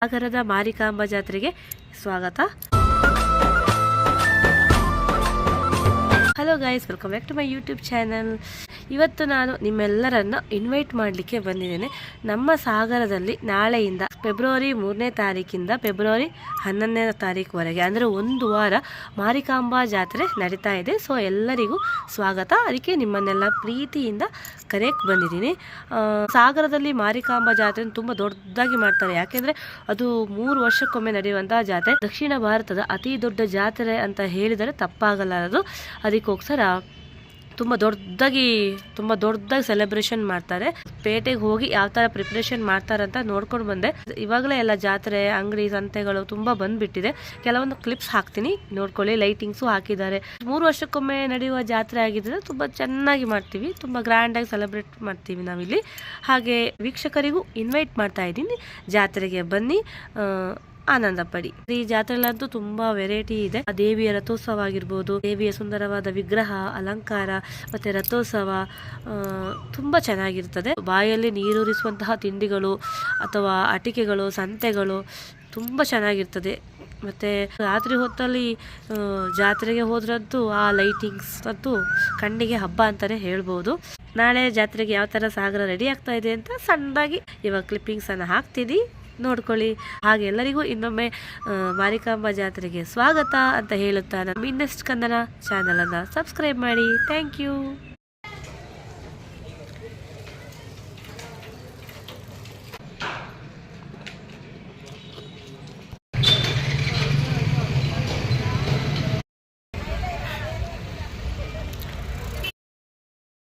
ಸಾಗರದ ಮಾರಿಕಾಂಬಾ ಜಾತ್ರೆಗೆ ಸ್ವಾಗತ. Hello guys, welcome back to my YouTube channel. ಇವತ್ತು ನಾನು ನಿಮ್ಮೆಲ್ಲರನ್ನ ಇನ್ವೈಟ್ ಮಾಡಲಿಕ್ಕೆ ಬಂದಿದ್ದೇನೆ. ನಮ್ಮ ಸಾಗರದಲ್ಲಿ ನಾಳೆಯಿಂದ ಫೆಬ್ರವರಿ 3ನೇ ತಾರೀಕಿಂದ ಫೆಬ್ರವರಿ 11ನೇ ತಾರೀಕುವರೆಗೆ ಅಂದರೆ ಒಂದು ವಾರ ಮಾರಿಕಾಂಬಾ ಜಾತ್ರೆ ನಡೀತಾ ಇದೆ. ಸೊ ಎಲ್ಲರಿಗೂ ಸ್ವಾಗತ. ಅದಕ್ಕೆ ನಿಮ್ಮನ್ನೆಲ್ಲ ಪ್ರೀತಿಯಿಂದ ಕರೆಯಕ್ಕೆ ಬಂದಿದ್ದೀನಿ. ಸಾಗರದಲ್ಲಿ ಮಾರಿಕಾಂಬಾ ಜಾತ್ರೆ ತುಂಬ ದೊಡ್ಡದಾಗಿ ಮಾಡ್ತಾರೆ. ಯಾಕೆಂದರೆ ಅದು 3 ವರ್ಷಕ್ಕೊಮ್ಮೆ ನಡೆಯುವಂತಹ ಜಾತ್ರೆ. ದಕ್ಷಿಣ ಭಾರತದ ಅತಿ ದೊಡ್ಡ ಜಾತ್ರೆ ಅಂತ ಹೇಳಿದರೆ ತಪ್ಪಾಗಲಾರದು. ಅದಕ್ಕೋಸ್ಕರ ತುಂಬ ದೊಡ್ಡದಾಗಿ ಸೆಲೆಬ್ರೇಷನ್ ಮಾಡ್ತಾರೆ. ಪೇಟೆಗೆ ಹೋಗಿ ಯಾವ ಥರ ಪ್ರಿಪ್ರೇಷನ್ ಮಾಡ್ತಾರಂತ ನೋಡ್ಕೊಂಡು ಬಂದೆ. ಇವಾಗಲೇ ಎಲ್ಲ ಜಾತ್ರೆ ಅಂಗಡಿ ಸಂತೆಗಳು ತುಂಬ ಬಂದ್ಬಿಟ್ಟಿದೆ. ಕೆಲವೊಂದು ಕ್ಲಿಪ್ಸ್ ಹಾಕ್ತೀನಿ, ನೋಡ್ಕೊಳ್ಳಿ. ಲೈಟಿಂಗ್ಸು ಹಾಕಿದ್ದಾರೆ. 3 ವರ್ಷಕ್ಕೊಮ್ಮೆ ನಡೆಯುವ ಜಾತ್ರೆ ಆಗಿದ್ರೆ ತುಂಬ ಚೆನ್ನಾಗಿ ಮಾಡ್ತೀವಿ, ತುಂಬ ಗ್ರ್ಯಾಂಡಾಗಿ ಸೆಲೆಬ್ರೇಟ್ ಮಾಡ್ತೀವಿ ನಾವಿಲ್ಲಿ. ಹಾಗೆ ವೀಕ್ಷಕರಿಗೂ ಇನ್ವೈಟ್ ಮಾಡ್ತಾ ಇದ್ದೀನಿ, ಜಾತ್ರೆಗೆ ಬನ್ನಿ, ಆನಂದ ಪಡಿ. ಈ ಜಾತ್ರೆಲಂತೂ ತುಂಬಾ ವೆರೈಟಿ ಇದೆ. ದೇವಿಯ ರಥೋತ್ಸವ ಆಗಿರ್ಬೋದು, ದೇವಿಯ ಸುಂದರವಾದ ವಿಗ್ರಹ, ಅಲಂಕಾರ ಮತ್ತೆ ರಥೋತ್ಸವ ತುಂಬಾ ಚೆನ್ನಾಗಿರ್ತದೆ. ಬಾಯಲ್ಲಿ ನೀರೂರಿಸುವಂತಹ ತಿಂಡಿಗಳು ಅಥವಾ ಅಟಿಕೆಗಳು, ಸಂತೆಗಳು ತುಂಬಾ ಚೆನ್ನಾಗಿರ್ತದೆ. ಮತ್ತೆ ರಾತ್ರಿ ಹೊತ್ತಲ್ಲಿ ಜಾತ್ರೆಗೆ ಹೋದ್ರಂತೂ ಆ ಲೈಟಿಂಗ್ಸ್ ಅಂತೂ ಕಣ್ಣಿಗೆ ಹಬ್ಬ ಅಂತಾನೆ ಹೇಳ್ಬೋದು. ನಾಳೆ ಜಾತ್ರೆಗೆ ಯಾವ ತರ ಸಾಗರ ರೆಡಿ ಆಗ್ತಾ ಇದೆ ಅಂತ ಸಣ್ಣದಾಗಿ ಇವಾಗ ಕ್ಲಿಪ್ಪಿಂಗ್ಸ್ ಅನ್ನ ಹಾಕ್ತೀನಿ, ನೋಡ್ಕೊಳ್ಳಿ. ಹಾಗೆ ಎಲ್ಲರಿಗೂ ಇನ್ನೊಮ್ಮೆ ಮಾರಿಕಾಂಬಾ ಜಾತ್ರೆಗೆ ಸ್ವಾಗತ ಅಂತ ಹೇಳುತ್ತಾ ನಮ್ಮ ಇನ್ನೆಸ್ಟ್ ಕನ್ನಡ ಚಾನಲ್ ಅನ್ನ ಸಬ್ಸ್ಕ್ರೈಬ್ ಮಾಡಿ. Thank you.